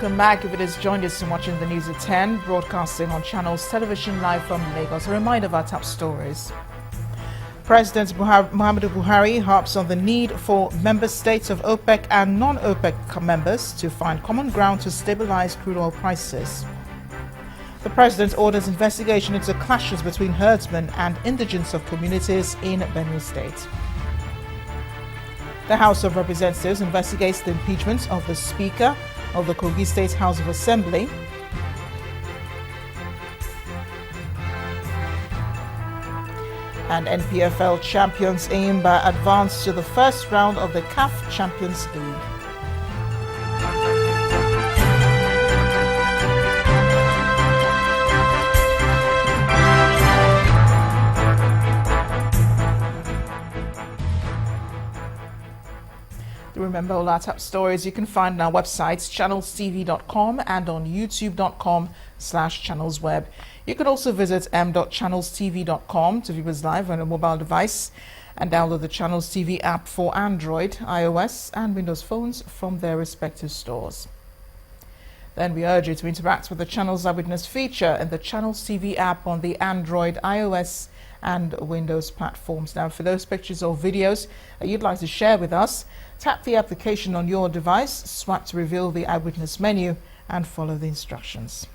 welcome back. If it has joined us in watching the news at 10, broadcasting on Channels Television live from Lagos. A reminder of our top stories. President Muhammadu Buhari harps on the need for member states of OPEC and non-OPEC members to find common ground to stabilize crude oil prices. The president orders investigation into clashes between herdsmen and indigents of communities in Benue State. The House of Representatives investigates the impeachment of the Speaker of the Kogi State House of Assembly. And NPFL champions Enyimba advance to the first round of the CAF Champions League. Remember, all our top stories you can find on our websites, channelstv.com and on youtube.com/channelsweb. You can also visit m.channelstv.com to view us live on a mobile device and download the Channels TV app for Android, iOS and Windows phones from their respective stores. Then we urge you to interact with the Channels AdWitness feature in the Channels TV app on the Android, iOS and Windows platforms. Now, for those pictures or videos that you'd like to share with us, tap the application on your device, swipe to reveal the AdWitness menu and follow the instructions.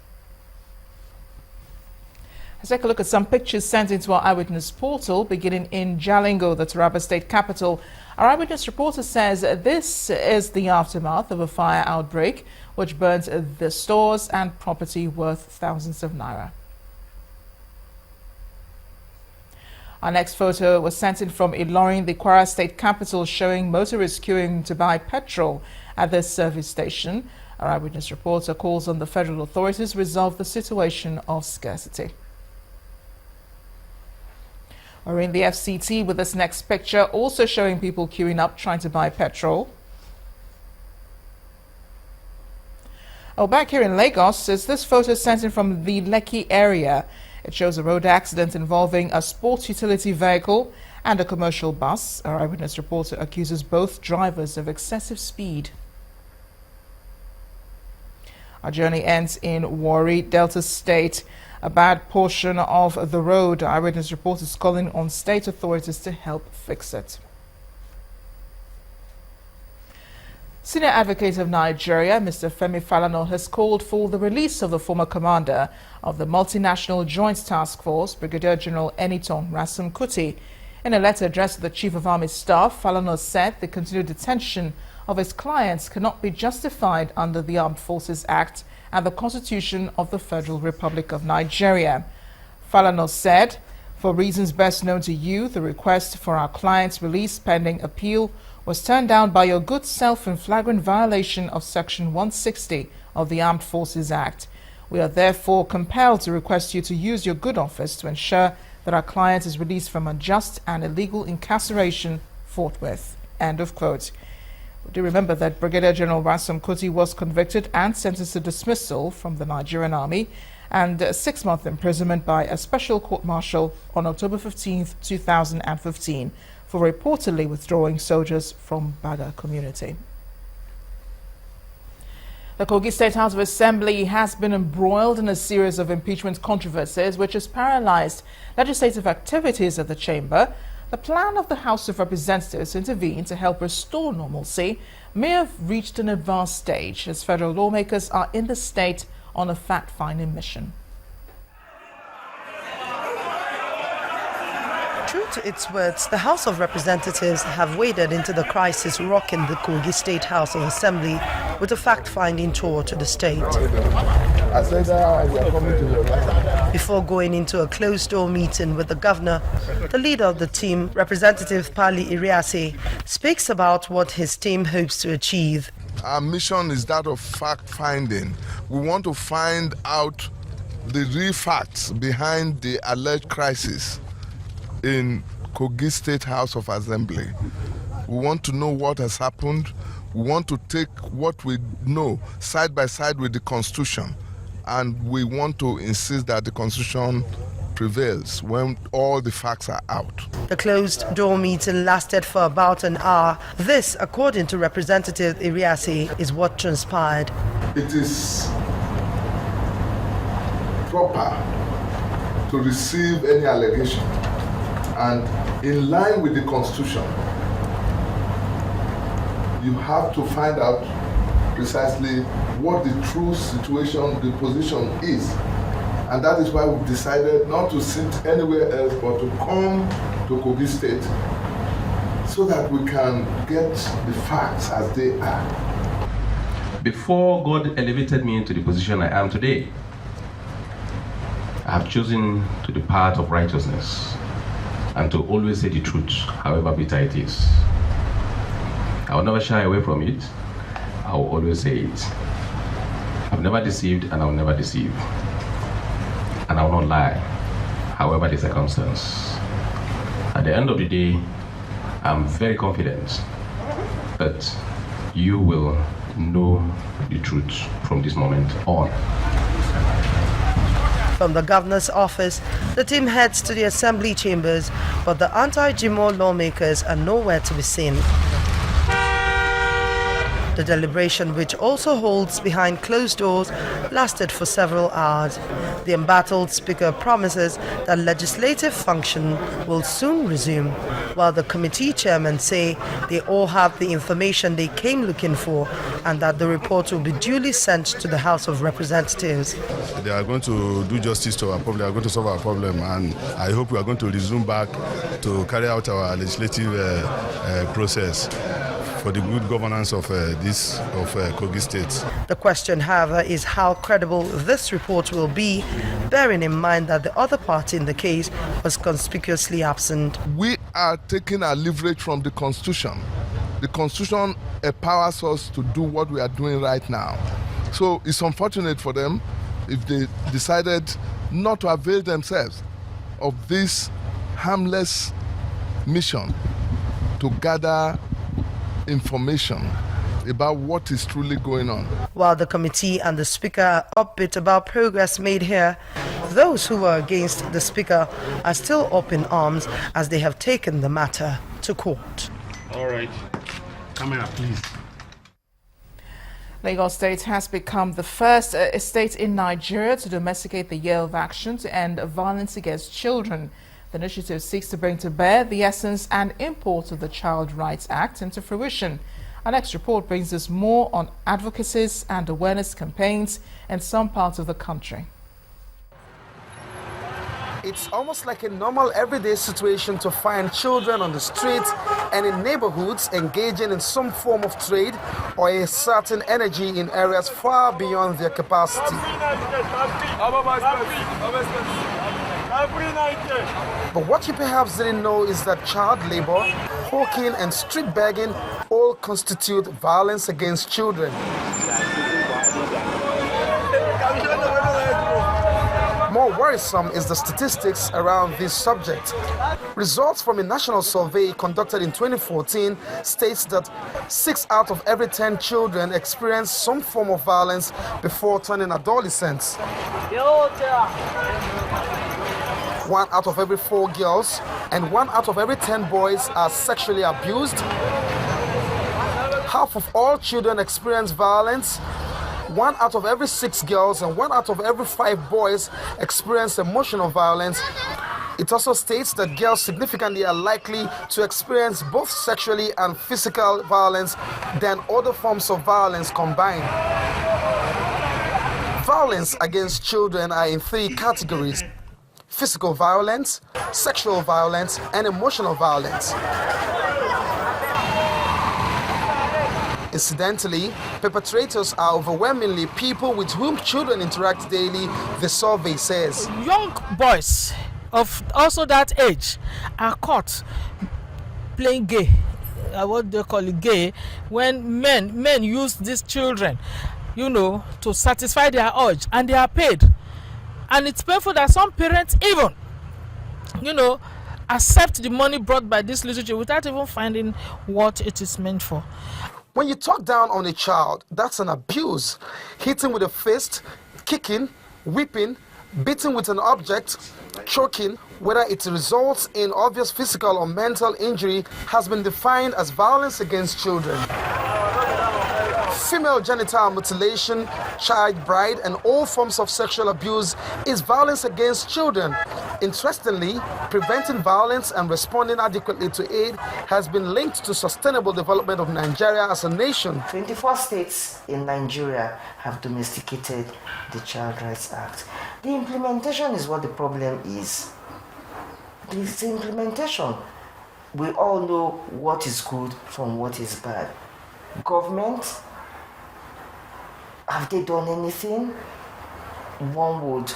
Let's take a look at some pictures sent into our AdWitness portal, beginning in Jalingo, the Taraba State capital. Our AdWitness reporter says this is the aftermath of a fire outbreak which burnt the stores and property worth thousands of naira. Our next photo was sent in from Ilorin, the Kwara State capital, showing motorists queuing to buy petrol at this service station. Our AdWitness reporter calls on the federal authorities to resolve the situation of scarcity. We're in the FCT with this next picture, also showing people queuing up trying to buy petrol. Back here in Lagos is this photo sent in from the Lekki area. It shows a road accident involving a sports utility vehicle and a commercial bus. Our AdWitness reporter accuses both drivers of excessive speed. Our journey ends in Warri, Delta State. A bad portion of the road. Our AdWitness reporter is calling on state authorities to help fix it. Senior Advocate of Nigeria, Mr. Femi Falana, has called for the release of the former commander of the Multinational Joint Task Force, Brigadier General Eniton Ransome Kuti. In a letter addressed to the Chief of Army Staff, Falana said the continued detention of his clients cannot be justified under the Armed Forces Act and the Constitution of the Federal Republic of Nigeria. Falana said, "For reasons best known to you, the request for our client's release pending appeal was turned down by your good self in flagrant violation of Section 160 of the Armed Forces Act. We are therefore compelled to request you to use your good office to ensure that our client is released from unjust and illegal incarceration forthwith." End of quote. Do remember that Brigadier General Ransome Kuti was convicted and sentenced to dismissal from the Nigerian Army and 6-month imprisonment by a special court-martial on October 15, 2015 for reportedly withdrawing soldiers from Baga community. The Kogi State House of Assembly has been embroiled in a series of impeachment controversies which has paralyzed legislative activities at the chamber. The plan of the House of Representatives to intervene to help restore normalcy may have reached an advanced stage as federal lawmakers are in the state on a fact-finding mission. True to its words, the House of Representatives have waded into the crisis rocking the Kogi State House of Assembly with a fact-finding tour to the state. Before going into a closed-door meeting with the governor, the leader of the team, Representative Pali Iriase, speaks about what his team hopes to achieve. Our mission is that of fact-finding. We want to find out the real facts behind the alleged crisis in Kogi State House of Assembly. We want to know what has happened. We want to take what we know side by side with the Constitution, and we want to insist that the Constitution prevails when all the facts are out. The closed-door meeting lasted for about an hour. This, according to Representative Iriase, is what transpired. it is proper to receive any allegation, and in line with the Constitution, you have to find out precisely what the true situation, the position is. And that is why we've decided not to sit anywhere else but to come to Kogi State so that we can get the facts as they are. Before God elevated me into the position I am today, I have chosen to the path of righteousness and to always say the truth, however bitter it is. I will never shy away from it. I will always say it. I've never deceived and I will never deceive. And I will not lie, however the circumstance. At the end of the day, I'm very confident that you will know the truth from this moment on. From the governor's office, the team heads to the assembly chambers, but the anti-GMO lawmakers are nowhere to be seen. The deliberation, which also holds behind closed doors, lasted for several hours. The embattled speaker promises that legislative function will soon resume, while the committee chairmen say they all have the information they came looking for and that the report will be duly sent to the House of Representatives. They are going to do justice to our problem, they are going to solve our problem, and I hope we are going to resume back to carry out our legislative process for the good governance of Kogi State. The question, however, is how credible this report will be, bearing in mind that the other party in the case was conspicuously absent. We are taking our leverage from the Constitution. The Constitution empowers us to do what we are doing right now. So it's unfortunate for them if they decided not to avail themselves of this harmless mission to gather information about what is truly going on. While the committee and the speaker are upbeat about progress made here, those who were against the speaker are still up in arms as they have taken the matter to court. All right. Camera, please. Lagos State has become the first state in Nigeria to domesticate the year of action to end violence against children. The initiative seeks to bring to bear the essence and import of the Child Rights Act into fruition. Our next report brings us more on advocacies and awareness campaigns in some parts of the country. It's almost like a normal everyday situation to find children on the streets and in neighborhoods engaging in some form of trade or a certain energy in areas far beyond their capacity. But what you perhaps didn't know is that child labor, hawking and street begging all constitute violence against children. More worrisome is the statistics around this subject. Results from a national survey conducted in 2014 states that 6 out of every 10 children experience some form of violence before turning adolescents. 1 out of every 4 girls and 1 out of every 10 boys are sexually abused. Half of all children experience violence. 1 out of every 6 girls and 1 out of every 5 boys experience emotional violence. It also states that girls significantly are likely to experience both sexually and physical violence than other forms of violence combined. Violence against children are in 3 categories: physical violence, sexual violence, and emotional violence. Incidentally, perpetrators are overwhelmingly people with whom children interact daily, the survey says. Young boys of also that age are caught playing gay, what they call it gay, when men use these children, to satisfy their urge, and they are paid. And it's painful that some parents even, accept the money brought by this literature without even finding what it is meant for. When you talk down on a child, that's an abuse. Hitting with a fist, kicking, whipping, beating with an object, choking, whether it results in obvious physical or mental injury, has been defined as violence against children. female genital mutilation, child bride, and all forms of sexual abuse is violence against children. Interestingly, preventing violence and responding adequately to aid has been linked to sustainable development of Nigeria as a nation. 24 states in Nigeria have domesticated the Child Rights Act. The implementation is what the problem is. It's the implementation. We all know what is good from what is bad. Government, have they done anything? One would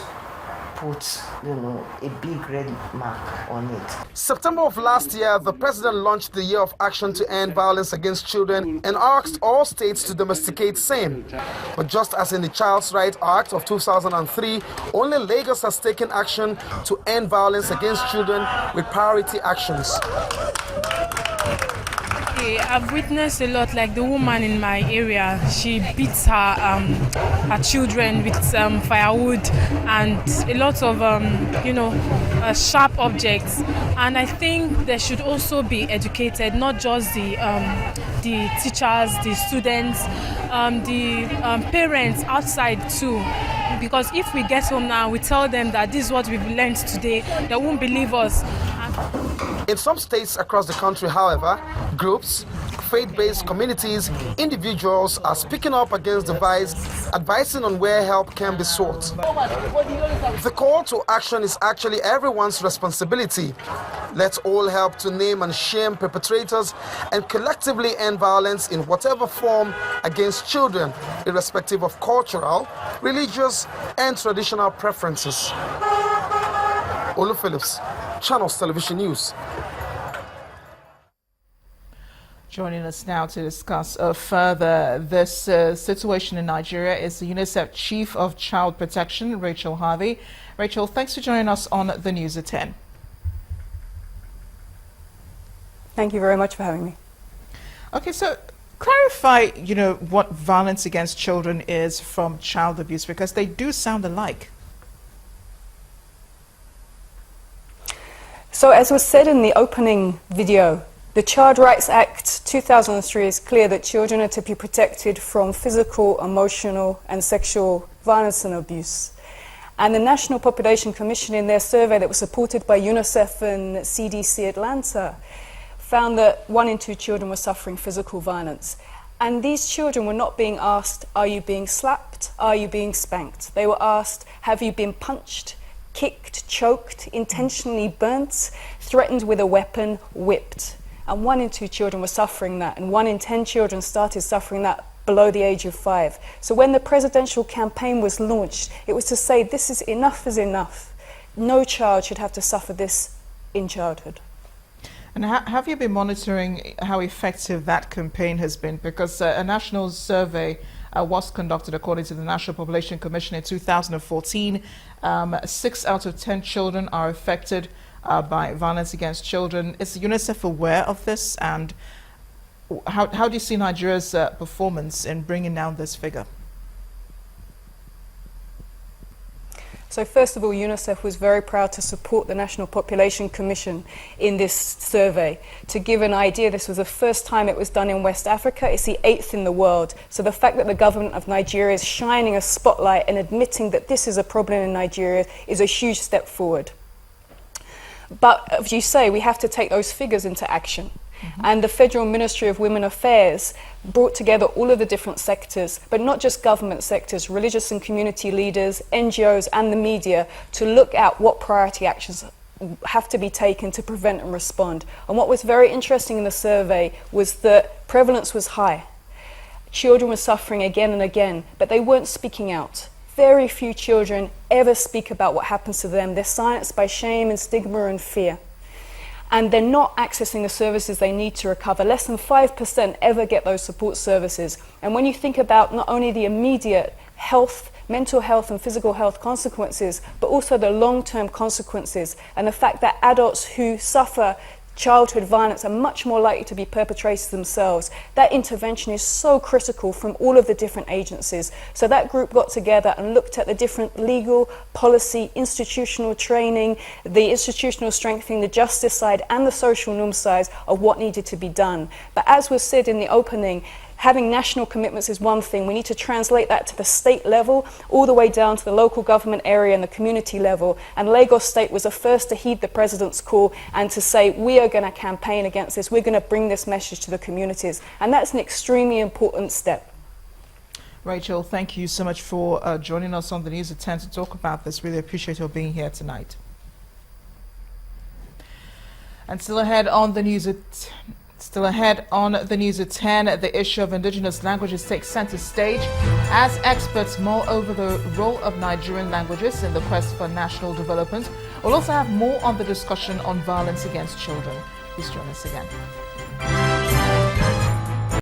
put, a big red mark on it. September of last year, the president launched the Year of Action to End Violence Against Children and asked all states to domesticate same. But just as in the Child Rights Act of 2003, only Lagos has taken action to end violence against children with priority actions. I've witnessed a lot, like the woman in my area, she beats her children with firewood and a lot of, sharp objects. And I think they should also be educated, not just the teachers, the students, the parents outside too. Because if we get home now, we tell them that this is what we've learned today, they won't believe us. In some states across the country, however, groups, faith-based communities, individuals are speaking up against the vice, advising on where help can be sought. The call to action is actually everyone's responsibility. Let's all help to name and shame perpetrators and collectively end violence in whatever form against children, irrespective of cultural, religious, and traditional preferences. Olu Phillips, Channels Television News. Joining us now to discuss further this situation in Nigeria is the UNICEF Chief of Child Protection, Rachel Harvey. Rachel, thanks for joining us on the News at 10. Thank you very much for having me. Okay, so clarify, what violence against children is from child abuse, because they do sound alike. So as was said in the opening video, the Child Rights Act 2003 is clear that children are to be protected from physical, emotional and sexual violence and abuse. And the National Population Commission, in their survey that was supported by UNICEF and CDC Atlanta, found that 1 in 2 children were suffering physical violence. And these children were not being asked, are you being slapped? Are you being spanked? They were asked, have you been punched, kicked, choked, intentionally burnt, threatened with a weapon, whipped? And 1 in 2 children were suffering that, and 1 in 10 children started suffering that below the age of 5. So when the presidential campaign was launched, it was to say this is enough. No child should have to suffer this in childhood. And have you been monitoring how effective that campaign has been? Because a national survey was conducted according to the National Population Commission in 2014. 6 out of 10 children are affected by violence against children. Is UNICEF aware of this? And how do you see Nigeria's performance in bringing down this figure? So first of all, UNICEF was very proud to support the National Population Commission in this survey. To give an idea, this was the first time it was done in West Africa. It's the 8th in the world. So the fact that the government of Nigeria is shining a spotlight and admitting that this is a problem in Nigeria is a huge step forward. But as you say, we have to take those figures into action. And the Federal Ministry of Women Affairs brought together all of the different sectors, but not just government sectors, religious and community leaders, NGOs and the media, to look at what priority actions have to be taken to prevent and respond. And what was very interesting in the survey was that prevalence was high. Children were suffering again and again, but they weren't speaking out. Very few children ever speak about what happens to them. They're silenced by shame and stigma and fear. And they're not accessing the services they need to recover. Less than 5% ever get those support services. And when you think about not only the immediate health, mental health and physical health consequences, but also the long-term consequences, and the fact that adults who suffer childhood violence are much more likely to be perpetrators themselves. That intervention is so critical from all of the different agencies. So that group got together and looked at the different legal, policy, institutional training, the institutional strengthening, the justice side and the social norm side of what needed to be done. But as was said in the opening, Having national commitments is one thing. We need to translate that to the state level, all the way down to the local government area and the community level. And Lagos State was the first to heed the President's call and to say, we are going to campaign against this. We're going to bring this message to the communities. And that's an extremely important step. Rachel, thank you so much for joining us on the News at 10 to talk about this. Really appreciate your being here tonight. And still ahead on the News at 10, the issue of indigenous languages takes center stage as experts mull over the role of Nigerian languages in the quest for national development. We'll also have more on the discussion on violence against children. Please join us again.